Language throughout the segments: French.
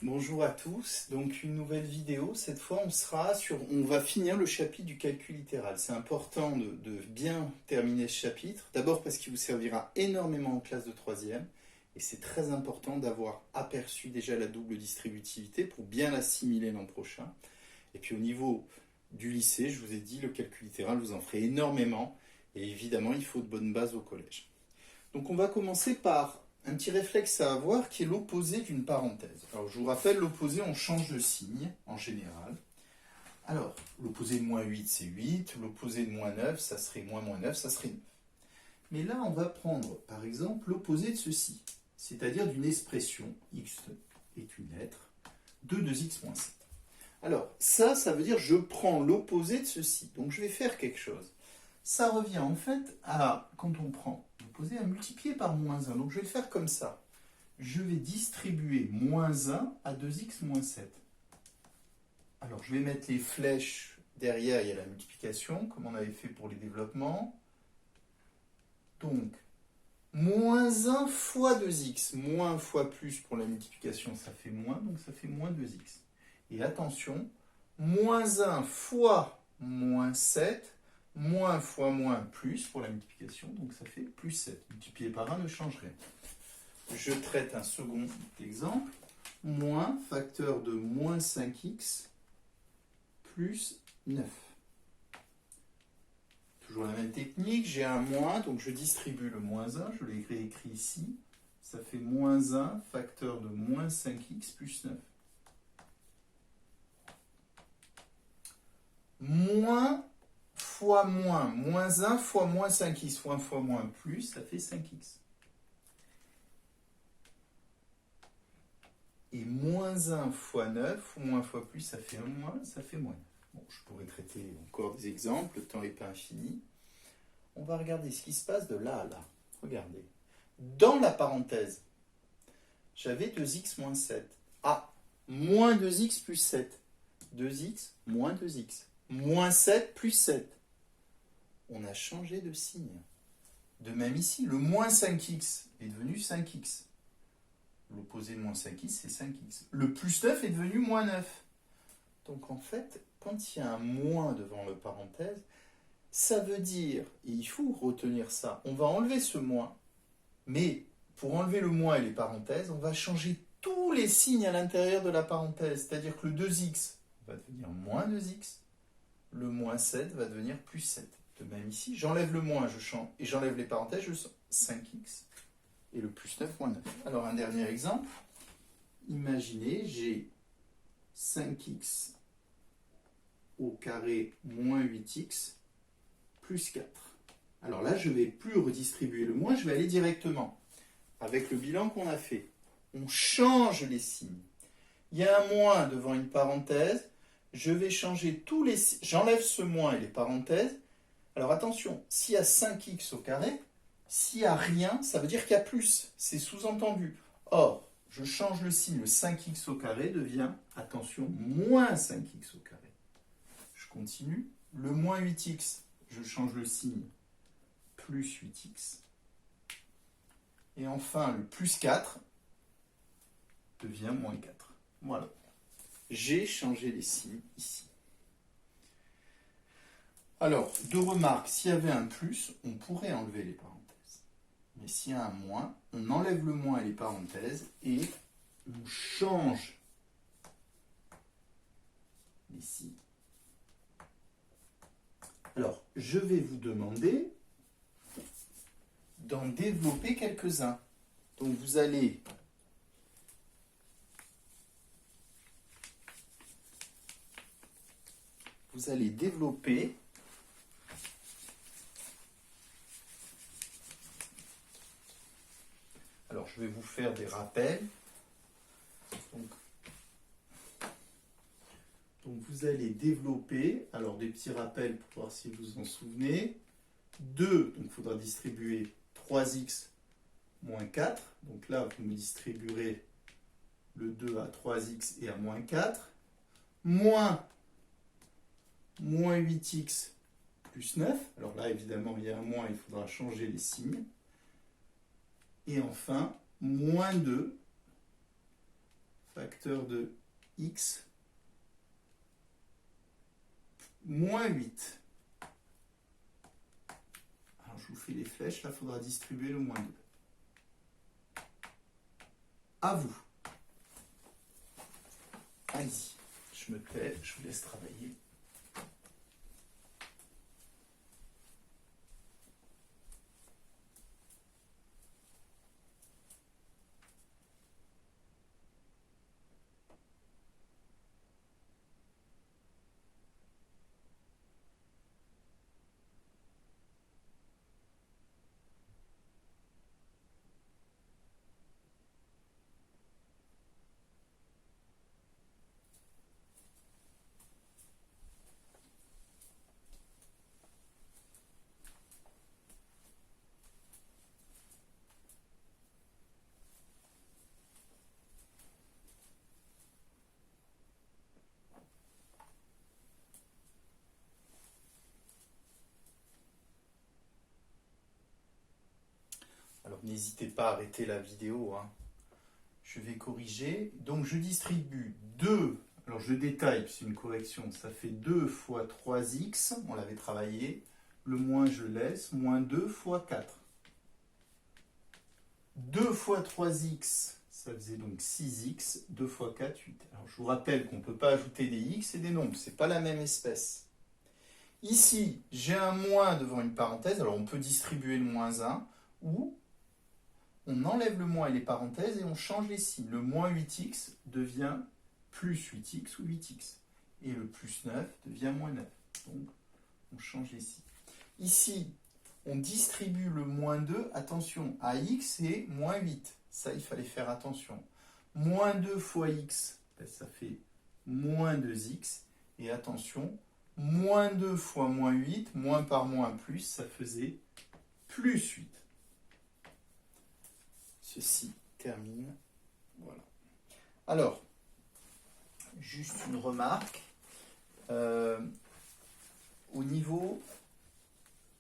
Bonjour à tous, donc une nouvelle vidéo. Cette fois, on va finir le chapitre du calcul littéral. C'est important de bien terminer ce chapitre. D'abord parce qu'il vous servira énormément en classe de troisième. Et c'est très important d'avoir aperçu déjà la double distributivité pour bien l'assimiler l'an prochain. Et puis au niveau du lycée, je vous ai dit, le calcul littéral, vous en ferez énormément. Et évidemment, il faut de bonnes bases au collège. Donc on va commencer par un petit réflexe à avoir qui est l'opposé d'une parenthèse. Alors je vous rappelle, l'opposé, on change de signe en général. Alors, l'opposé de moins 8, c'est 8. L'opposé de moins 9, ça serait moins 9, ça serait 9. Mais là, on va prendre, par exemple, l'opposé de ceci. C'est-à-dire d'une expression, x est une lettre, 2 x moins 7. Alors, ça veut dire je prends l'opposé de ceci. Donc je vais faire quelque chose. Ça revient en fait à, quand on prend l'opposé, à multiplier par moins 1. Donc je vais le faire comme ça. Je vais distribuer moins 1 à 2x moins 7. Alors je vais mettre les flèches derrière, il y a la multiplication, comme on avait fait pour les développements. Donc, moins 1 fois 2x, moins fois plus pour la multiplication, ça fait moins, donc ça fait moins 2x. Et attention, moins 1 fois moins 7, moins fois moins plus pour la multiplication, donc ça fait plus 7. Multiplié par 1 ne change rien. Je traite un second exemple. Moins facteur de moins 5x plus 9. Toujours la même technique, j'ai un moins, donc je distribue le moins 1, je l'ai réécrit ici. Ça fait moins 1 facteur de moins 5x plus 9. Moins fois moins, moins 1 fois moins 5x, fois moins plus, ça fait 5x. Et moins 1 fois 9, ou moins fois plus, ça fait 1 moins, ça fait moins 9. Bon, je pourrais traiter encore des exemples, le temps n'est pas infini. On va regarder ce qui se passe de là à là. Regardez. Dans la parenthèse, j'avais 2x moins 7. Ah, moins 2x plus 7. 2x moins 2x. Moins 7 plus 7. On a changé de signe. De même ici, le moins 5x est devenu 5x. L'opposé de moins 5x, c'est 5x. Le plus 9 est devenu moins 9. Donc en fait, quand il y a un moins devant le parenthèse, ça veut dire, et il faut retenir ça, on va enlever ce moins, mais pour enlever le moins et les parenthèses, on va changer tous les signes à l'intérieur de la parenthèse. C'est-à-dire que le 2x va devenir moins 2x, le moins 7 va devenir plus 7. De même ici, j'enlève le moins, je change, et j'enlève les parenthèses, je sens 5x, et le plus 9, moins 9. Alors un dernier exemple, imaginez, j'ai 5x au carré moins 8x plus 4. Alors là, je ne vais plus redistribuer le moins, je vais aller directement avec le bilan qu'on a fait. On change les signes. Il y a un moins devant une parenthèse, je vais changer tous les signes. J'enlève ce moins et les parenthèses. Alors attention, s'il y a 5x au carré, s'il n'y a rien, ça veut dire qu'il y a plus. C'est sous-entendu. Or, je change le signe, le 5x au carré devient, attention, moins 5x au carré. Je continue. Le moins 8x, je change le signe, plus 8x. Et enfin, le plus 4 devient moins 4. Voilà. J'ai changé les signes ici. Alors, deux remarques. S'il y avait un plus, on pourrait enlever les parenthèses. Mais s'il y a un moins, on enlève le moins et les parenthèses et on change les signes. Alors, je vais vous demander d'en développer quelques-uns. Donc, vous allez développer alors je vais vous faire des rappels. Donc vous allez développer, alors des petits rappels pour voir si vous en souvenez. 2, donc il faudra distribuer 3x moins 4. Donc là, vous me distribuerez le 2 à 3x et à moins 4. Moins 8x plus 9. Alors là, évidemment, il y a un moins, il faudra changer les signes. Et enfin, moins 2 facteur de x moins 8. Alors je vous fais les flèches, là il faudra distribuer le moins 2. À vous. Allez-y, je me tais, je vous laisse travailler. Alors n'hésitez pas à arrêter la vidéo, hein. Je vais corriger. Donc je distribue 2, alors je détaille, c'est une correction, ça fait 2 fois 3x, on l'avait travaillé, le moins je laisse, moins 2 fois 4. 2 fois 3x, ça faisait donc 6x, 2 fois 4, 8. Alors je vous rappelle qu'on ne peut pas ajouter des x et des nombres, ce n'est pas la même espèce. Ici, j'ai un moins devant une parenthèse, alors on peut distribuer le moins 1, ou on enlève le moins et les parenthèses et on change les signes. Le moins 8x devient plus 8x ou 8x. Et le plus 9 devient moins 9. Donc, on change les signes. Ici, on distribue le moins 2. Attention, à x et moins 8. Ça, il fallait faire attention. Moins 2 fois x, ça fait moins 2x. Et attention, moins 2 fois moins 8, moins par moins plus, ça faisait plus 8. Ceci termine. Voilà. Alors, juste une remarque. Au niveau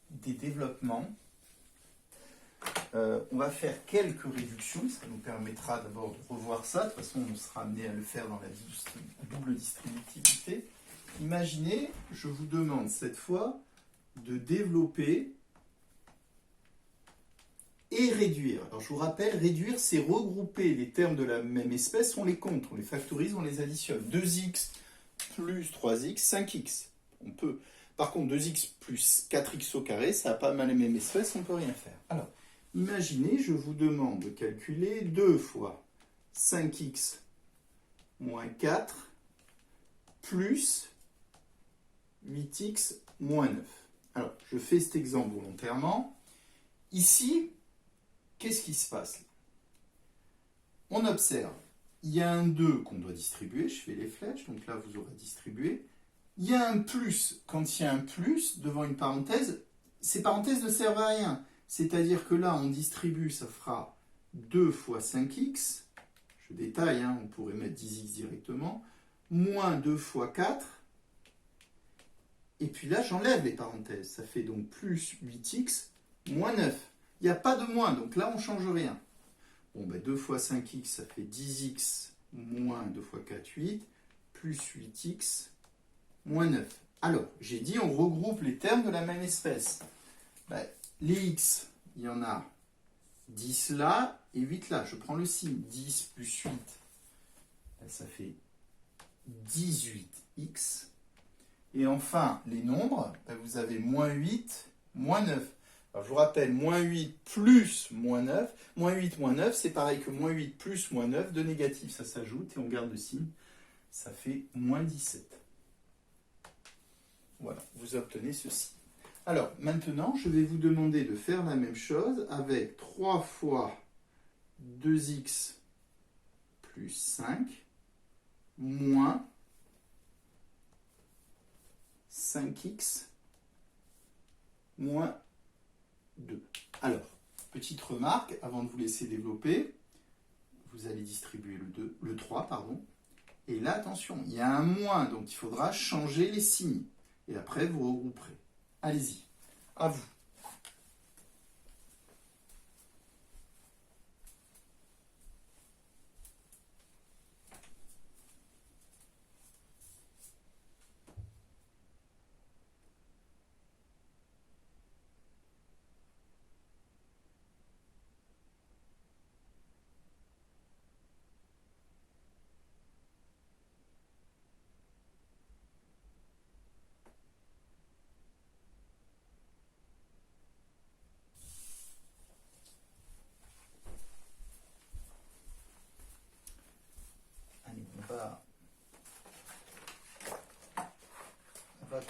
des développements, on va faire quelques réductions. Ça nous permettra d'abord de revoir ça. De toute façon, on sera amené à le faire dans la double distributivité. Imaginez, je vous demande cette fois de développer et réduire. Alors je vous rappelle, réduire, c'est regrouper les termes de la même espèce, on les compte, on les factorise, on les additionne. 2x plus 3x, 5x. On peut. Par contre, 2x plus 4x au carré, ça n'a pas la même espèce, on ne peut rien faire. Alors, imaginez, je vous demande de calculer 2 fois 5x moins 4 plus 8x moins 9. Alors, je fais cet exemple volontairement. Ici, qu'est-ce qui se passe? On observe, il y a un 2 qu'on doit distribuer, je fais les flèches, donc là vous aurez distribué. Il y a un plus, quand il y a un plus devant une parenthèse, ces parenthèses ne servent à rien. C'est-à-dire que là, on distribue, ça fera 2 fois 5x, je détaille, hein, on pourrait mettre 10x directement, moins 2 fois 4, et puis là, j'enlève les parenthèses, ça fait donc plus 8x moins 9. Il n'y a pas de moins, donc là, on ne change rien. Bon, ben 2 fois 5x, ça fait 10x moins 2 fois 4, 8, plus 8x moins 9. Alors, j'ai dit, on regroupe les termes de la même espèce. Ben, les x, il y en a 10 là et 8 là. Je prends le signe. 10 plus 8, ben, ça fait 18x. Et enfin, les nombres, ben, vous avez moins 8, moins 9. Alors, je vous rappelle, moins 8 plus moins 9. Moins 8, moins 9, c'est pareil que moins 8 plus moins 9. De négatif, ça s'ajoute et on garde le signe. Ça fait moins 17. Voilà, vous obtenez ceci. Alors, maintenant, je vais vous demander de faire la même chose avec 3 fois 2x plus 5 moins 5x moins 2. Alors, petite remarque, avant de vous laisser développer, vous allez distribuer le 3, pardon. Et là, attention, il y a un moins, donc il faudra changer les signes. Et après, vous regrouperez. Allez-y, à vous.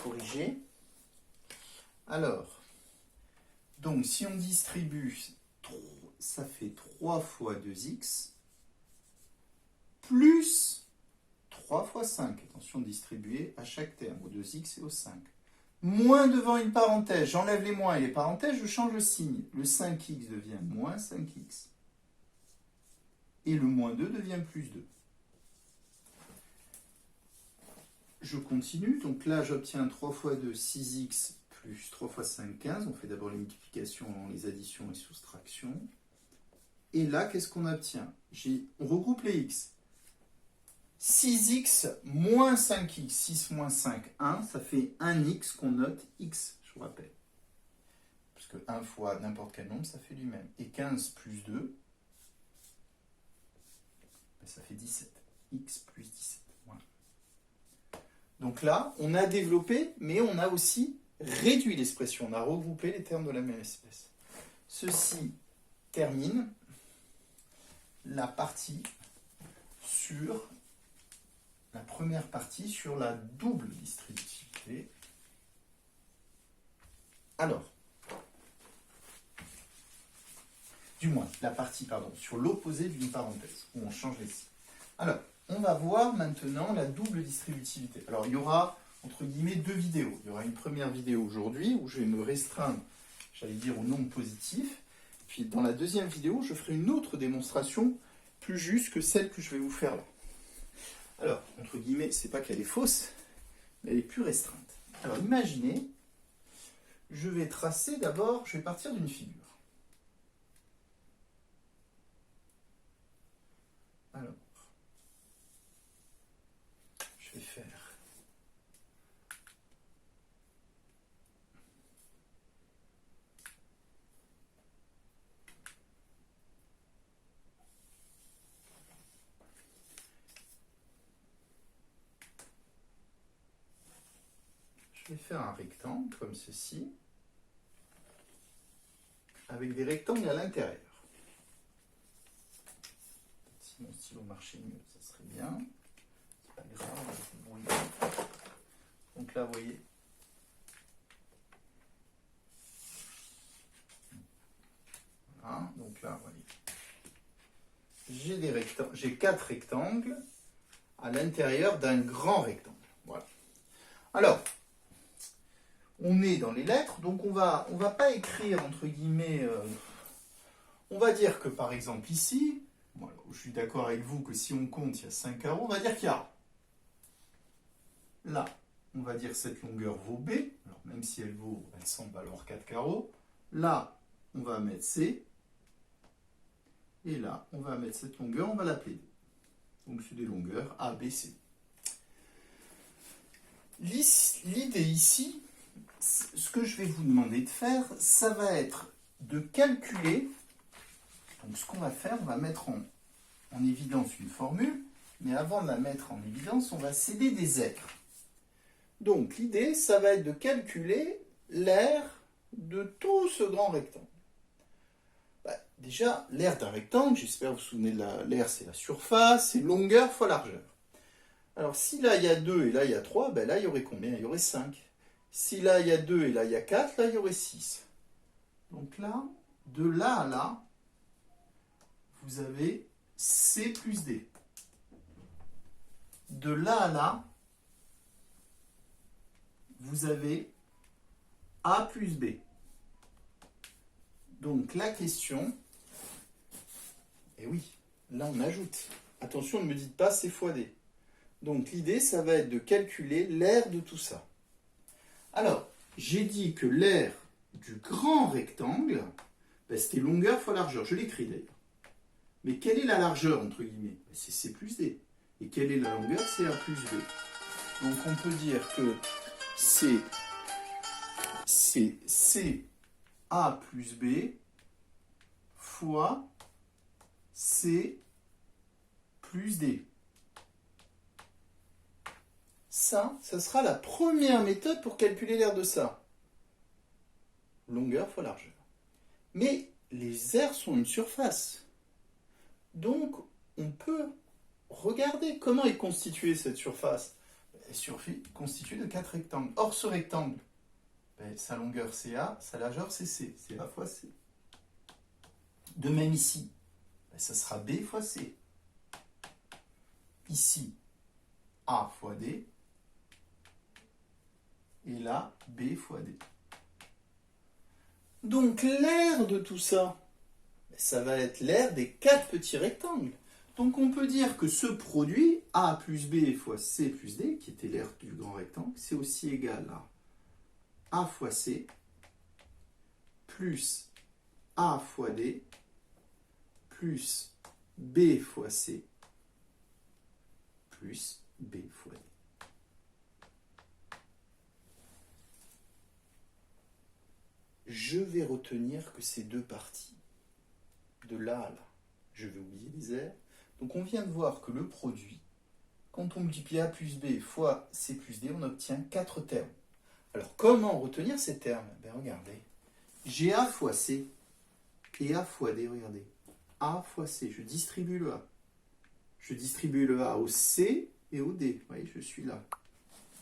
corriger. Alors, donc si on distribue, ça fait 3 fois 2x plus 3 fois 5. Attention, distribuer à chaque terme, au 2x et au 5. Moins devant une parenthèse, j'enlève les moins et les parenthèses, je change le signe. Le 5x devient moins 5x. Et le moins 2 devient plus 2. Je continue, donc là j'obtiens 3 fois 2, 6x plus 3 fois 5, 15. On fait d'abord les multiplications, les additions et soustractions. Et là, qu'est-ce qu'on obtient? On regroupe les x. 6x moins 5x, 6 moins 5, 1, ça fait 1x qu'on note x, je vous rappelle. Parce que 1 fois n'importe quel nombre, ça fait lui-même. Et 15 plus 2, ça fait 17. X plus 17. Voilà. Donc là, on a développé, mais on a aussi réduit l'expression. On a regroupé les termes de la même espèce. Ceci termine la partie sur la première partie sur la double distributivité. Alors, du moins, la partie, sur l'opposé d'une parenthèse, où on change les signes. Alors, on va voir maintenant la double distributivité. Alors, il y aura, entre guillemets, 2 vidéos. Il y aura une première vidéo aujourd'hui, où je vais me restreindre, j'allais dire, au nombre positif. Puis, dans la deuxième vidéo, je ferai une autre démonstration plus juste que celle que je vais vous faire là. Alors, entre guillemets, c'est pas qu'elle est fausse, mais elle est plus restreinte. Alors, imaginez, je vais tracer d'abord, je vais partir d'une figure. Alors, je vais faire un rectangle comme ceci, avec des rectangles à l'intérieur. Si mon stylo marchait mieux, ça serait bien. C'est pas grave. Donc là, vous voyez. Voilà, donc là, vous voyez. J'ai 4 rectangles à l'intérieur d'un grand rectangle. Voilà. Alors, on est dans les lettres, donc on va pas écrire, entre guillemets, on va dire que par exemple ici, bon, je suis d'accord avec vous que si on compte, il y a 5 carreaux, on va dire qu'il y a, là, on va dire cette longueur vaut B, alors même si elle semble valoir 4 carreaux, là, on va mettre C, et là, on va mettre cette longueur, on va l'appeler D. Donc c'est des longueurs A, B, C. L'idée ici, ce que je vais vous demander de faire, ça va être de calculer. Donc ce qu'on va faire, on va mettre en évidence une formule, mais avant de la mettre en évidence, on va céder des aires. Donc l'idée, ça va être de calculer l'aire de tout ce grand rectangle. Déjà, l'aire d'un rectangle, j'espère que vous vous souvenez de l'aire, c'est la surface, c'est longueur fois largeur. Alors si là il y a 2 et là il y a 3, ben là il y aurait combien? Il y aurait 5. Si là il y a 2 et là il y a 4, là il y aurait 6. Donc là, de là à là, vous avez C plus D. De là à là, vous avez A plus B. Donc la question, et oui, là on ajoute. Attention, ne me dites pas C fois D. Donc l'idée, ça va être de calculer l'aire de tout ça. Alors, j'ai dit que l'aire du grand rectangle, ben, c'était longueur fois largeur. Je l'écris d'ailleurs. Mais quelle est la largeur, entre guillemets? Ben, c'est C plus D. Et quelle est la longueur? C'est A plus B. Donc on peut dire que c'est C A plus B fois C plus D. Ça sera la première méthode pour calculer l'aire de ça. Longueur fois largeur. Mais les aires sont une surface. Donc, on peut regarder comment est constituée cette surface. est constitué de 4 rectangles. Or, ce rectangle, ben, sa longueur c'est A, sa largeur c'est C. C'est A fois C. De même ici, ben, ça sera B fois C. Ici, A fois D. Et là, B fois D. Donc, l'aire de tout ça, ben, ça va être l'aire des 4 petits rectangles. Donc on peut dire que ce produit, A plus B fois C plus D, qui était l'aire du grand rectangle, c'est aussi égal à A fois C plus A fois D plus B fois C plus B fois D. Je vais retenir que ces deux parties, de là à là, je vais oublier les aires. Donc on vient de voir que le produit, quand on multiplie A plus B fois C plus D, on obtient 4 termes. Alors comment retenir ces termes? Ben regardez, j'ai A fois C et A fois D, regardez. A fois C, je distribue le A. Je distribue le A au C et au D. Vous voyez, je suis là.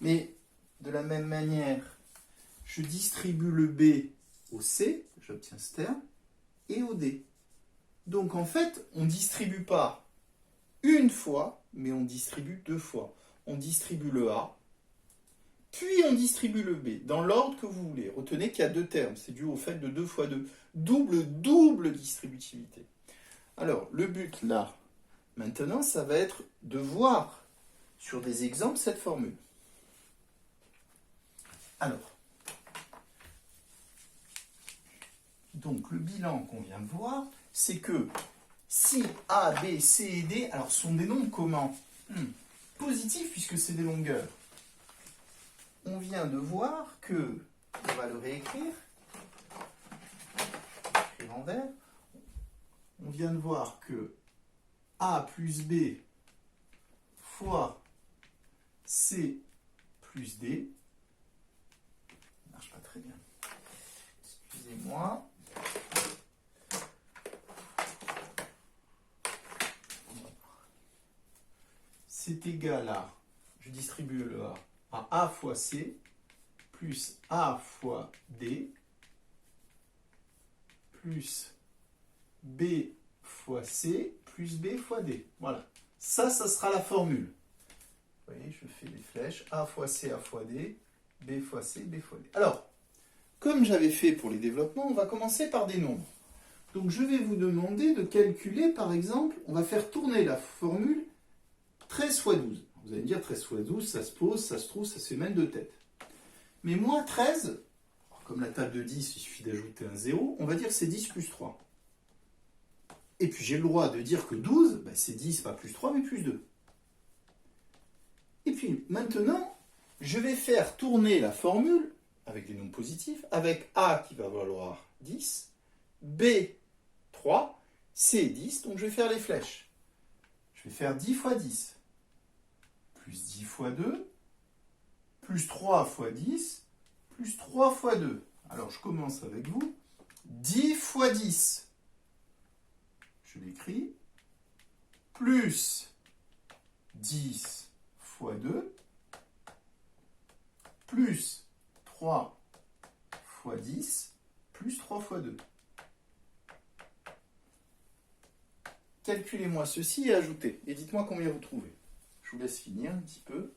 Mais de la même manière, je distribue le B au C, j'obtiens ce terme, et au D. Donc en fait, on ne distribue pas une fois, mais on distribue 2 fois. On distribue le A, puis on distribue le B, dans l'ordre que vous voulez. Retenez qu'il y a 2 termes, c'est dû au fait de 2 fois 2. Double distributivité. Alors, le but là, maintenant, ça va être de voir sur des exemples cette formule. Alors, donc le bilan qu'on vient de voir, c'est que si A, B, C et D, alors sont des nombres comment? Positifs puisque c'est des longueurs. On vient de voir que, on va le réécrire, écrire en vert, on vient de voir que A plus B fois C plus D, ça ne marche pas très bien, excusez-moi, c'est égal à, je distribue le A, à A fois C plus A fois D plus B fois C plus B fois D. Voilà. Ça sera la formule. Vous voyez, je fais des flèches. A fois C, A fois D, B fois C, B fois D. Alors, comme j'avais fait pour les développements, on va commencer par des nombres. Donc, je vais vous demander de calculer, par exemple, on va faire tourner la formule 13 fois 12. Vous allez me dire 13 fois 12, ça se pose, ça se trouve, ça se fait même de tête. Mais moi, 13, comme la table de 10, il suffit d'ajouter un 0, on va dire que c'est 10 plus 3. Et puis j'ai le droit de dire que 12, ben c'est 10, pas plus 3, mais plus 2. Et puis maintenant, je vais faire tourner la formule avec des nombres positifs, avec A qui va valoir 10, B 3, C 10, donc je vais faire les flèches. Je vais faire 10 fois 10, plus 10 fois 2, plus 3 fois 10, plus 3 fois 2. Alors je commence avec vous. 10 fois 10, je l'écris, plus 10 fois 2, plus 3 fois 10, plus 3 fois 2. Calculez-moi ceci et ajoutez. Et dites-moi combien vous trouvez. Je vous laisse finir un petit peu.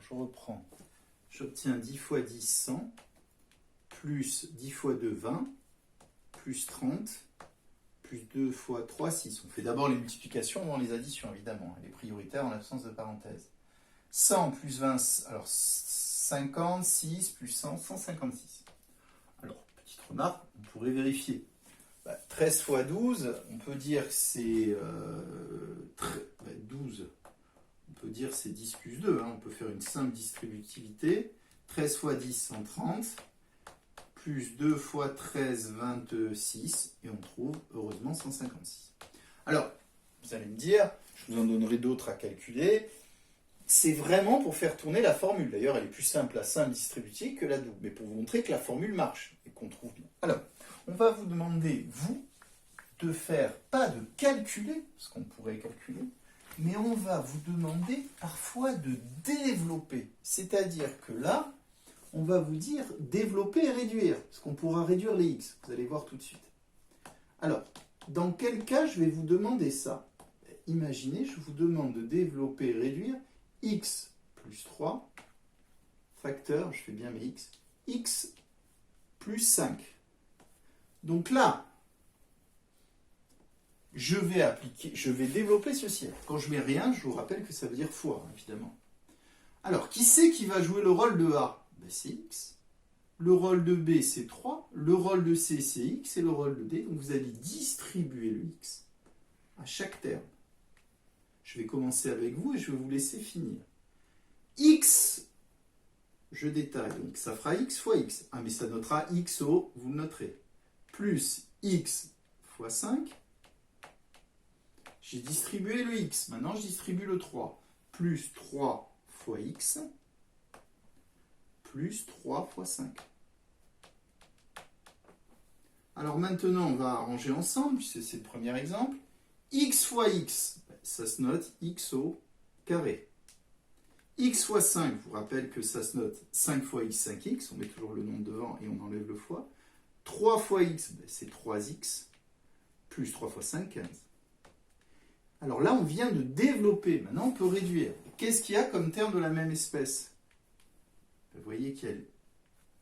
Je reprends. J'obtiens 10 fois 10, 100, plus 10 fois 2, 20, plus 30, plus 2 fois 3, 6. On fait d'abord les multiplications avant les additions, évidemment. Elle est prioritaire en l'absence de parenthèse. 100 plus 20, alors 50, 6 plus 100, 156. Alors, petite remarque, on pourrait vérifier. 13 fois 12, on peut dire que c'est 12. On peut dire dire c'est 10 plus 2. Hein. On peut faire une simple distributivité. 13 fois 10, 130. Plus 2 fois 13, 26. Et on trouve, heureusement, 156. Alors, vous allez me dire, je vous en donnerai d'autres à calculer. C'est vraiment pour faire tourner la formule. D'ailleurs, elle est plus simple la simple distributive que la double. Mais pour vous montrer que la formule marche et qu'on trouve bien. Alors, on va vous demander, vous, de faire, pas de calculer, ce qu'on pourrait calculer, mais on va vous demander parfois de développer. C'est-à-dire que là, on va vous dire développer et réduire, parce qu'on pourra réduire les x. Vous allez voir tout de suite. Alors, dans quel cas je vais vous demander ça? Imaginez, je vous demande de développer et réduire x plus 3, facteur, je fais bien mes x plus 5. Donc là, je vais développer ceci. Quand je mets rien, je vous rappelle que ça veut dire fois, évidemment. Alors, qui c'est qui va jouer le rôle de A? Ben, c'est x. Le rôle de B, c'est 3. Le rôle de C, c'est x. Et le rôle de D, donc vous allez distribuer le x à chaque terme. Je vais commencer avec vous et je vais vous laisser finir. X, je détaille. Donc, ça fera x fois x. Ah, mais ça notera xo, vous le noterez. Plus x fois 5. J'ai distribué le x. Maintenant, je distribue le 3. Plus 3 fois x. Plus 3 fois 5. Alors maintenant, on va arranger ensemble, puisque c'est le premier exemple. X fois x, ça se note x au carré. X fois 5, je vous rappelle que ça se note 5 fois x, 5x. On met toujours le nombre devant et on enlève le fois. 3 fois x, c'est 3x. Plus 3 fois 5, 15. Alors là, on vient de développer. Maintenant, on peut réduire. Qu'est-ce qu'il y a comme terme de la même espèce? Vous voyez qu'il y a...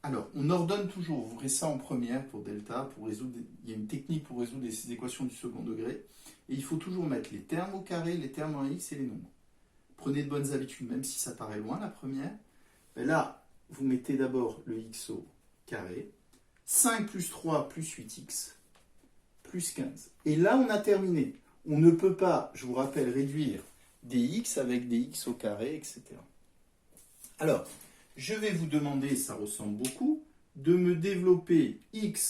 Alors, on ordonne toujours. Vous verrez ça en première pour delta. Il y a une technique pour résoudre ces équations du second degré. Et il faut toujours mettre les termes au carré, les termes en x et les nombres. Prenez de bonnes habitudes, même si ça paraît loin, la première. Mais là, vous mettez d'abord le x au carré. 5 plus 3 plus 8x plus 15. Et là, on a terminé. On ne peut pas, je vous rappelle, réduire des x avec des x au carré, etc. Alors, je vais vous demander, ça ressemble beaucoup, de me développer x